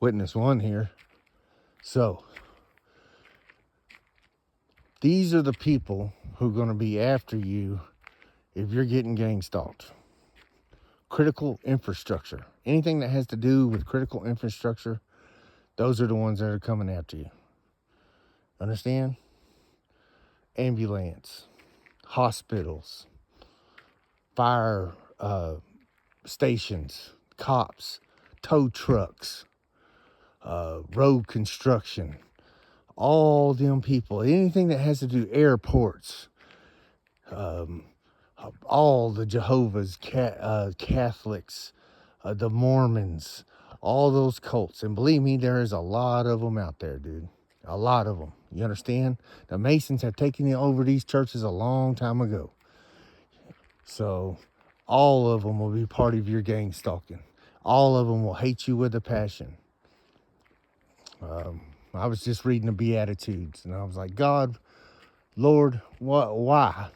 witness one here. So, these are the people who are going to be after you if you're getting gang stalked. Critical infrastructure. Anything that has to do with critical infrastructure, those are the ones that are coming after you. Understand? Ambulance, hospitals, fire stations, cops, tow trucks, road construction, all them people, anything that has to do airports, all the Jehovah's Catholics, the Mormons, all those cults. And believe me, there is a lot of them out there, dude. A lot of them. You understand? The Masons have taken over these churches a long time ago. So all of them will be part of your gang stalking. All of them will hate you with a passion. I was just reading the Beatitudes, and I was like, God, Lord, what? Why?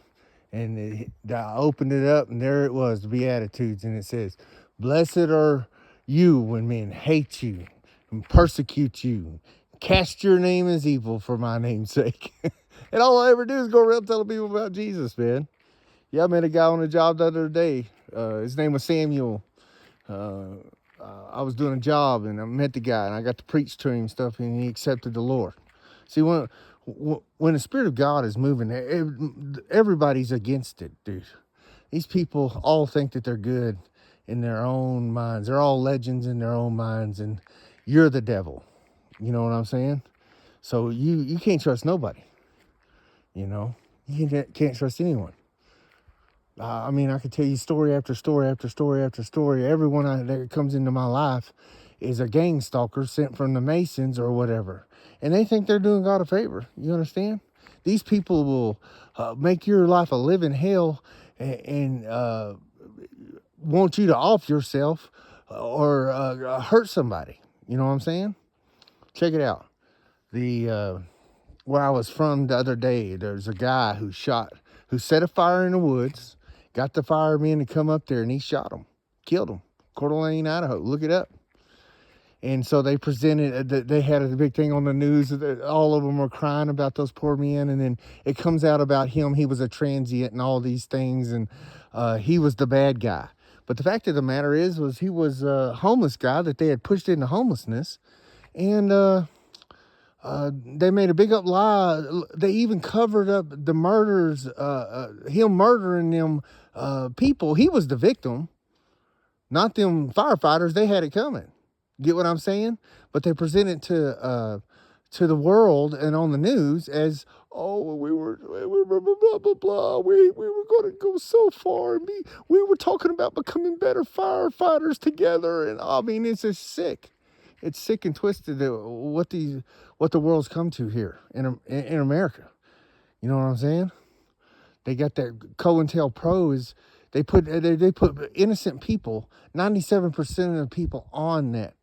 And I opened it up, and there it was, the Beatitudes, and it says, blessed are you when men hate you and persecute you, cast your name as evil for my name's sake. And all I ever do is go around telling people about Jesus, man. Yeah, I met a guy on a job the other day. His name was Samuel. I was doing a job, and I met the guy, and I got to preach to him and stuff, and he accepted the Lord. See, when the Spirit of God is moving, everybody's against it, dude. These people all think that they're good in their own minds. They're all legends in their own minds, and you're the devil. You know what I'm saying? So you can't trust nobody. You know? You can't trust anyone. I mean, I could tell you story after story after story after story. Everyone that comes into my life is a gang stalker sent from the Masons or whatever. And they think they're doing God a favor. You understand? These people will make your life a living hell and want you to off yourself or hurt somebody. You know what I'm saying? Check it out. Where I was from the other day, there's a guy who set a fire in the woods, got the firemen to come up there, and he shot him, killed him. Coeur d'Alene, Idaho. Look it up. And so they presented, they had a big thing on the news. All of them were crying about those poor men. And then it comes out about him. He was a transient and all these things. And he was the bad guy. But the fact of the matter was he was a homeless guy that they had pushed into homelessness. And they made a big up lie. They even covered up the murders, him murdering them people. He was the victim, not them firefighters. They had it coming. Get what I'm saying? But they present it to the world and on the news as, oh, we were blah, blah, blah, blah. We were going to go so far. And we were talking about becoming better firefighters together. And I mean, it's just sick. It's sick and twisted what the world's come to here in America. You know what I'm saying? They got that COINTELPRO is they put innocent people, 97% of the people on that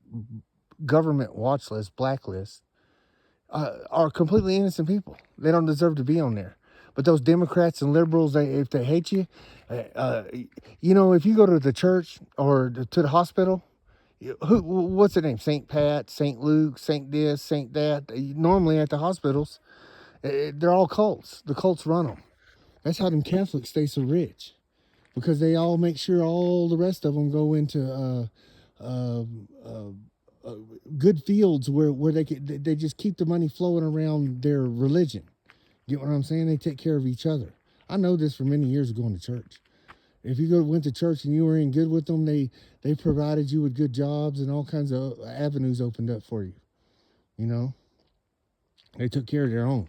government watch list, blacklist, are completely innocent people. They don't deserve to be on there. But those Democrats and liberals, if they hate you, if you go to the church or to the hospital, what's the name? St. Pat, St. Luke, St. this, St. that. Normally at the hospitals, they're all cults. The cults run them. That's how them Catholics stay so rich, because they all make sure all the rest of them go into good fields where they just keep the money flowing around their religion. Get what I'm saying? They take care of each other. I know this for many years going to church. If you went to church and you were in good with them, they provided you with good jobs and all kinds of avenues opened up for you. You know, they took care of their own.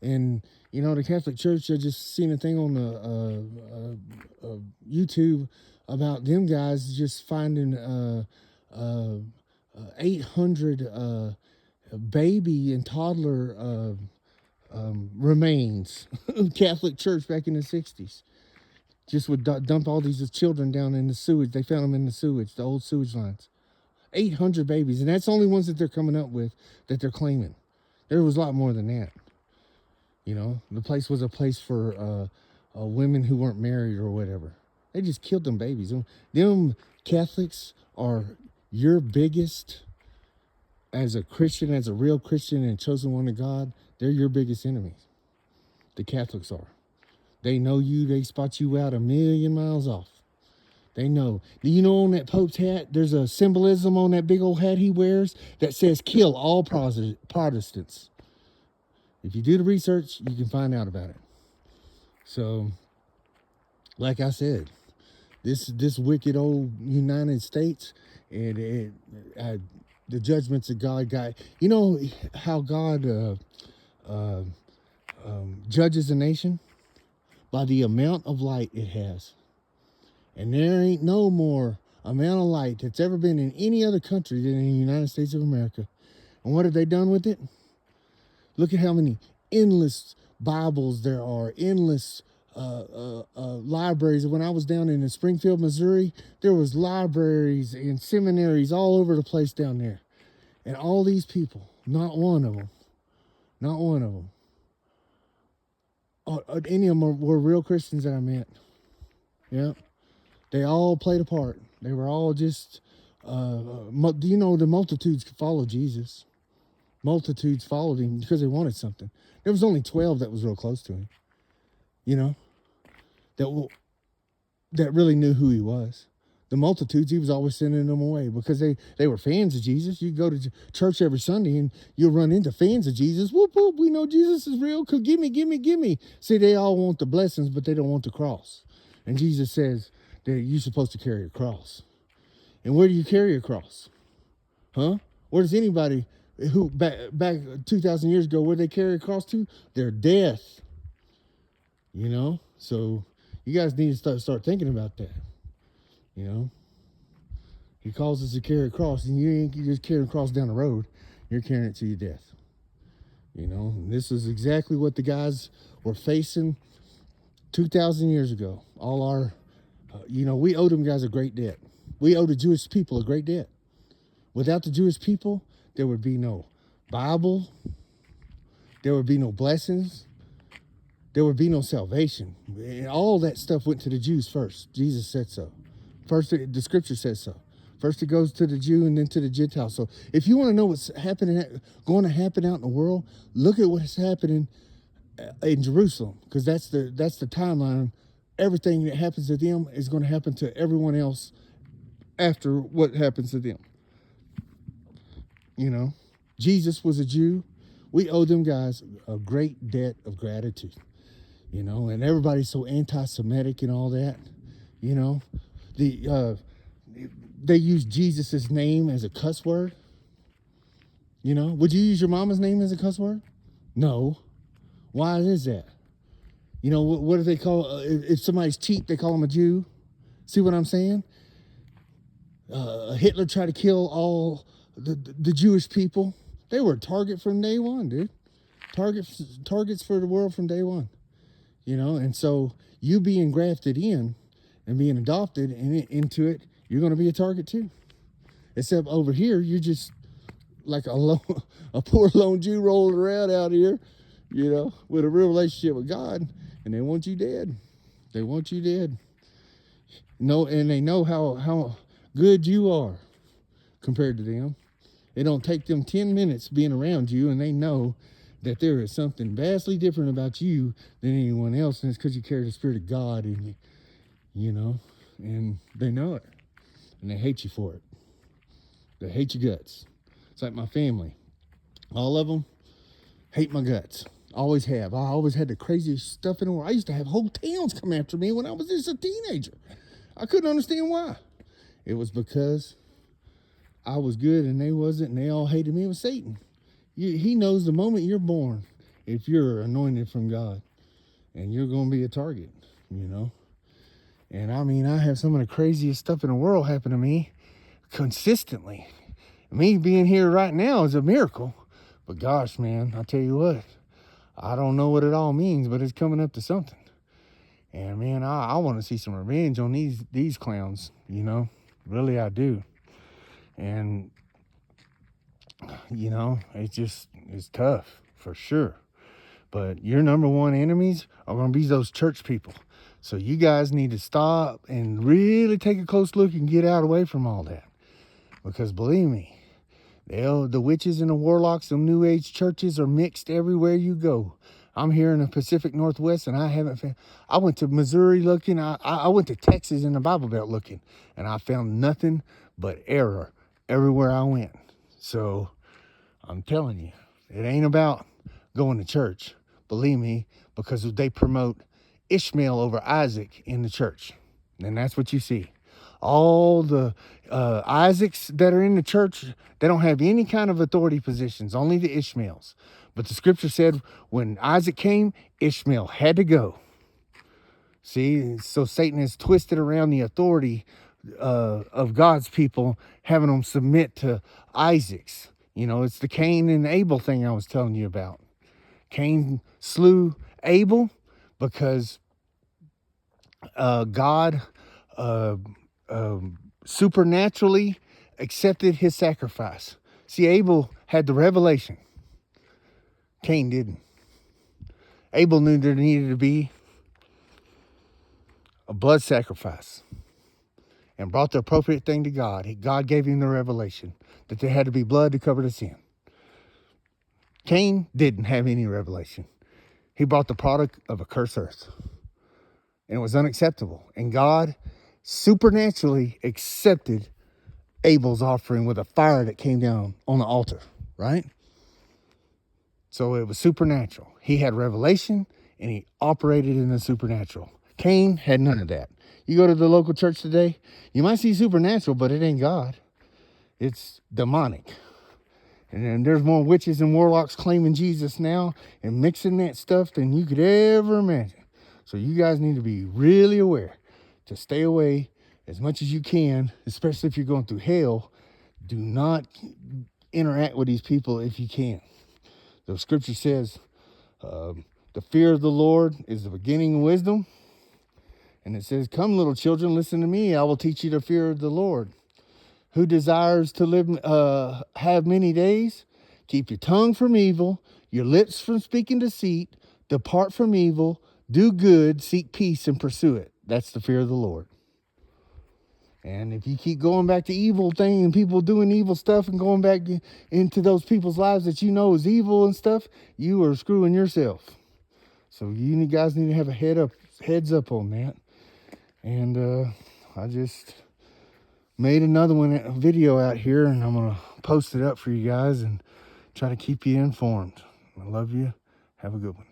And the Catholic Church, I just seen a thing on the YouTube about them guys just finding 800 baby and toddler remains. Catholic Church back in the 60s. Just would dump all these children down in the sewage. They found them in the sewage, the old sewage lines. 800 babies. And that's the only ones that they're coming up with that they're claiming. There was a lot more than that. The place was a place for women who weren't married or whatever. They just killed them babies. Them Catholics are your biggest as a Christian, as a real Christian and chosen one of God, they're your biggest enemies. The Catholics are. They know you. They spot you out 1,000,000 miles off. They know. Do you know on that Pope's hat, there's a symbolism on that big old hat he wears that says kill all Protestants. If you do the research, you can find out about it. So, like I said, this wicked old United States, and the judgments that God got. You know how God judges a nation? By the amount of light it has. And there ain't no more amount of light that's ever been in any other country than in the United States of America. And what have they done with it? Look at how many endless Bibles there are, endless libraries. When I was down in Springfield, Missouri, there was libraries and seminaries all over the place down there. And all these people, not one of them, any of them were real Christians that I met. Yeah. They all played a part. They were all just, do you know the multitudes followed Jesus? Multitudes followed him because they wanted something. There was only 12 that was real close to him, you know, that really knew who he was. The multitudes, he was always sending them away because they were fans of Jesus. You go to church every Sunday and you'll run into fans of Jesus. Whoop, whoop, we know Jesus is real. Give me. See, they all want the blessings, but they don't want the cross. And Jesus says that you're supposed to carry a cross. And where do you carry a cross? Huh? Where does anybody who back 2,000 years ago, where they carry a cross to? Their death. You know? So you guys need to start thinking about that. You know? He calls us to carry a cross, and you ain't just carrying a cross down the road. You're carrying it to your death. You know? And this is exactly what the guys were facing 2,000 years ago. All our, we owed them guys a great debt. We owe the Jewish people a great debt. Without the Jewish people, there would be no Bible. There would be no blessings. There would be no salvation. And all that stuff went to the Jews first. Jesus said so. First, the scripture says so. First it goes to the Jew and then to the Gentile. So if you want to know what's going to happen out in the world, look at what's happening in Jerusalem, because that's the timeline. Everything that happens to them is going to happen to everyone else after what happens to them. You know, Jesus was a Jew. We owe them guys a great debt of gratitude. You know, and everybody's so anti-Semitic and all that. You know, they use Jesus' name as a cuss word. You know, would you use your mama's name as a cuss word? No. Why is that? You know, what do they call, if somebody's cheap, they call them a Jew? See what I'm saying? Hitler tried to kill all the Jewish people. They were a target from day one, dude. Targets for the world from day one. You know, and so you being grafted in and being adopted into it, you're going to be a target too. Except over here, you're just like a poor lone Jew rolling around out here, you know, with a real relationship with God, and they want you dead. They want you dead. No, and they know how good you are compared to them. It don't take them 10 minutes being around you, and they know that there is something vastly different about you than anyone else, and it's because you carry the Spirit of God in you, you know, and they know it, and they hate you for it. They hate your guts. It's like my family. All of them hate my guts. Always have. I always had the craziest stuff in the world. I used to have whole towns come after me when I was just a teenager. I couldn't understand why. It was because I was good and they wasn't, and they all hated me. It was Satan. He knows the moment you're born, if you're anointed from God, and you're going to be a target, you know. And I mean, I have some of the craziest stuff in the world happen to me consistently. Me being here right now is a miracle. But gosh, man, I tell you what, I don't know what it all means, but it's coming up to something. And man, I want to see some revenge on these clowns, you know. Really, I do. And you know, it's tough for sure. But your number one enemies are going to be those church people. So you guys need to stop and really take a close look and get out away from all that. Because believe me, The witches and the warlocks, them New Age churches are mixed everywhere you go. I'm here in the Pacific Northwest, and I haven't found. I went to Missouri looking. I went to Texas in the Bible Belt looking, and I found nothing but error everywhere I went. So I'm telling you, it ain't about going to church. Believe me, because they promote Ishmael over Isaac in the church, and that's what you see. All the Isaacs that are in the church, they don't have any kind of authority positions, only the Ishmaels. But the scripture said when Isaac came, Ishmael had to go. See, so Satan has twisted around the authority of God's people, having them submit to Isaac's. You know, it's the Cain and Abel thing I was telling you about. Cain slew Abel because God supernaturally accepted his sacrifice. See, Abel had the revelation. Cain didn't. Abel knew there needed to be a blood sacrifice and brought the appropriate thing to God. God gave him the revelation that there had to be blood to cover the sin. Cain didn't have any revelation. He brought the product of a cursed earth. And it was unacceptable. And God supernaturally accepted Abel's offering with a fire that came down on the altar, right? So it was supernatural. He had revelation and he operated in the supernatural. Cain had none of that. You go to the local church today, you might see supernatural, but it ain't God. It's demonic. And then there's more witches and warlocks claiming Jesus now and mixing that stuff than you could ever imagine. So you guys need to be really aware to stay away as much as you can, especially if you're going through hell. Do not interact with these people if you can. The scripture says, the fear of the Lord is the beginning of wisdom. And it says, come, little children, listen to me. I will teach you the fear of the Lord. Who desires to live, have many days? Keep your tongue from evil, your lips from speaking deceit. Depart from evil, do good, seek peace, and pursue it. That's the fear of the Lord. And if you keep going back to evil thing and people doing evil stuff and going back into those people's lives that you know is evil and stuff, you are screwing yourself. So you guys need to have a heads up on that. And I just made another a video out here, and I'm gonna post it up for you guys and try to keep you informed. I love you. Have a good one.